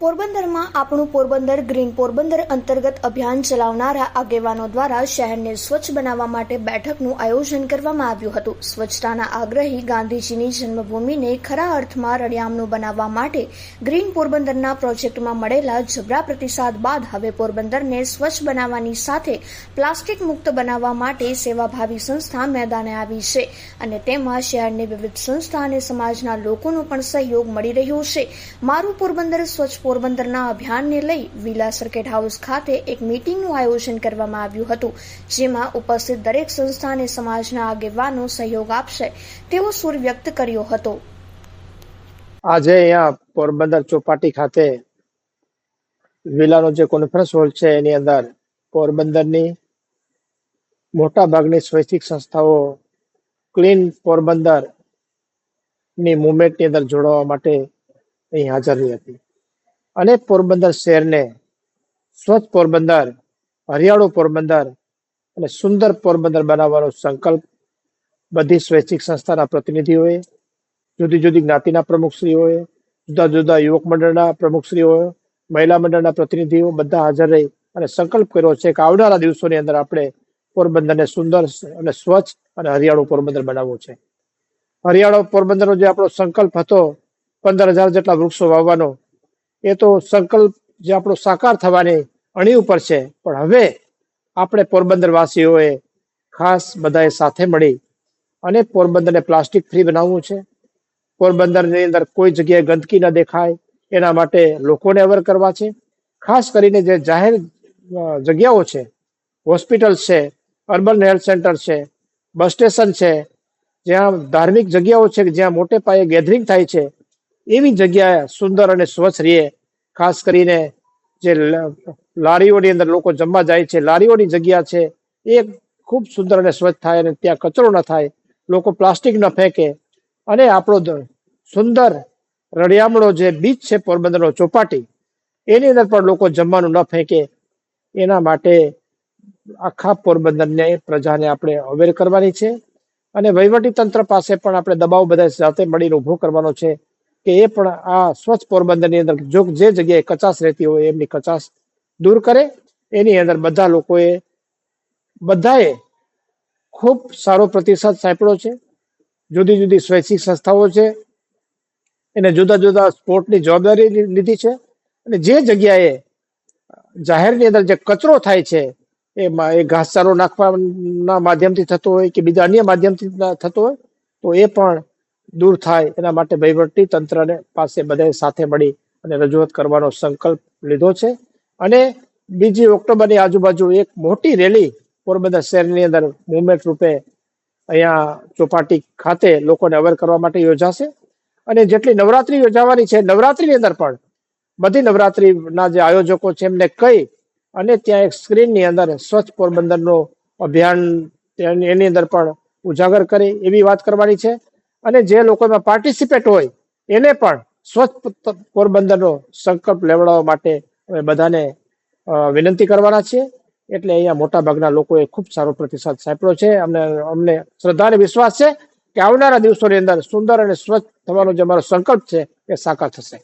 પોરબંદરમાં આપણું પોરબંદર ગ્રીન પોરબંદર અંતર્ગત અભિયાન ચલાવનારા આગેવાનો દ્વારા શહેરને સ્વચ્છ બનાવવા માટે બેઠકનું આયોજન કરવામાં આવ્યું હતું. સ્વચ્છતાના આગ્રહી ગાંધીજીની જન્મભૂમિને ખરા અર્થમાં રળિયામણું બનાવવા માટે ગ્રીન પોરબંદરના પ્રોજેક્ટમાં મળેલા જબરા પ્રતિસાદ બાદ હવે પોરબંદરને સ્વચ્છ બનાવવાની સાથે પ્લાસ્ટિક મુક્ત બનાવવા માટે સેવાભાવી સંસ્થા મેદાને આવી છે અને તેમાં શહેરની વિવિધ સંસ્થા અને સમાજના લોકોનો પણ સહયોગ મળી રહ્યો છે. મારું પોરબંદર સ્વચ્છ પોરબંદરના અભિયાનને લઈ વિલા સર્કિટ હાઉસ ખાતે એક મીટિંગનું આયોજન કરવામાં આવ્યું હતું, જેમાં ઉપસ્થિત દરેક સંસ્થા અને સમાજના આગેવાનો સહયોગ આપશે તેવો સૂર વ્યક્ત કર્યો હતો. આજે અહીંયા પોરબંદર ચોપાટી ખાતે વિલાનો જે કોન્ફરન્સ હોલ છે એની અંદર પોરબંદરની મોટા ભાગની સ્વૈચ્છિક સંસ્થાઓ ક્લીન પોરબંદર ની મુવમેન્ટની અંદર જોડાવા માટે અહીં હાજર રહી હતી અને પોરબંદર શહેરને સ્વચ્છ પોરબંદર, હરિયાળું પોરબંદર અને સુંદર પોરબંદર બનાવવાનો સંકલ્પ બધી સ્વૈચ્છિક સંસ્થાના પ્રતિનિધિઓએ, જુદી જુદી જ્ઞાતિના પ્રમુખશ્રીઓએ, જુદા જુદા યુવક મંડળના પ્રમુખશ્રીઓએ, મહિલા મંડળના પ્રતિનિધિઓ બધા હાજર રહી અને સંકલ્પ કર્યો છે કે આવનારા દિવસોની અંદર આપણે પોરબંદરને સુંદર અને સ્વચ્છ અને હરિયાળું પોરબંદર બનાવવું છે. હરિયાળો પોરબંદરનો જે આપણો સંકલ્પ હતો 15,000 જેટલા વૃક્ષો વાવવાનો, એ તો સંકલ્પ જે આપણો સાકાર થવાની અણી ઉપર છે. પણ હવે આપણે પોરબંદર વાસીઓએ ખાસ બધાએ સાથે મળી અને પોરબંદરને પ્લાસ્ટિક ફ્રી બનાવવું છે. પોરબંદરની અંદર કોઈ જગ્યાએ ગંદકી ન દેખાય એના માટે લોકોને અવેર કરવા છે. ખાસ કરીને જે જાહેર જગ્યાઓ છે, હોસ્પિટલ છે, અર્બન હેલ્થ સેન્ટર છે, બસ સ્ટેશન છે, જ્યાં ધાર્મિક જગ્યાઓ છે જ્યાં મોટે પાયે ગેધરિંગ થાય છે, એવી જગ્યાએ સુંદર અને સ્વચ્છ રહે. ખાસ કરીને જે લારીઓની અંદર લોકો જમવા જાય છે, લારીઓની જગ્યા છે એ ખૂબ સુંદર અને સ્વચ્છ થાય અને ત્યાં કચરો ન થાય, લોકો પ્લાસ્ટિક ન ફેંકે અને આપણો સુંદર રળિયામણો જે બીચ છે પોરબંદરનો ચોપાટી, એની અંદર પણ લોકો જમવાનું ન ફેંકે. એના માટે આખા પોરબંદરને પ્રજાને આપણે અવેર કરવાની છે અને વહીવટી તંત્ર પાસે પણ આપણે દબાવ બધા સાથે મળીને ઉભો કરવાનો છે કે એ પણ આ સ્વચ્છ પોરબંદરની અંદર જો જે જગ્યાએ કચાશ રહેતી હોય એમની કચાશ દૂર કરે. એની અંદર બધા લોકોએ બધાએ ખૂબ સારો પ્રતિસાદ સાંપડ્યો છે. જુદી જુદી સ્વૈચ્છિક સંસ્થાઓ છે એને જુદા જુદા સ્પોર્ટની જવાબદારી લીધી છે અને જે જગ્યાએ જાહેરની અંદર જે કચરો થાય છે એ ઘાસચારો નાખવાના માધ્યમથી થતો હોય કે બીજા અન્ય માધ્યમથી થતો હોય તો એ પણ દૂર થાય. એના માટે વહીવટી તંત્રને પાસે બધાએ સાથે મળી અને રજૂઆત કરવાનો સંકલ્પ લીધો છે અને 2 ઓક્ટોબરની આજુબાજુ એક મોટી રેલી પોરબંદર શહેરની અંદર મુવમેન્ટ રૂપે અહીંયા ચોપાટી ખાતે લોકોને અવેર કરવા માટે યોજાશે. અને જેટલી નવરાત્રી યોજાવાની છે, નવરાત્રીની અંદર પણ બધી નવરાત્રીના જે આયોજકો છે એમને કહી અને ત્યાં એક સ્ક્રીનની અંદર સ્વચ્છ પોરબંદરનો અભિયાન એની અંદર પણ ઉજાગર કરે એવી વાત કરવાની છે. અને જે લોકો એમાં પાર્ટિસિપેટ હોય એને પણ સ્વચ્છ પોરબંદરનો સંકલ્પ લેવડાવવા માટે અમે બધાને વિનંતી કરવાના છીએ. એટલે અહીંયા મોટા ભાગના લોકોએ ખૂબ સારો પ્રતિસાદ સાંપડ્યો છે. અમને શ્રદ્ધા અને વિશ્વાસ છે કે આવનારા દિવસોની અંદર સુંદર અને સ્વચ્છ થવાનો જે અમારો સંકલ્પ છે એ સાકાર થશે.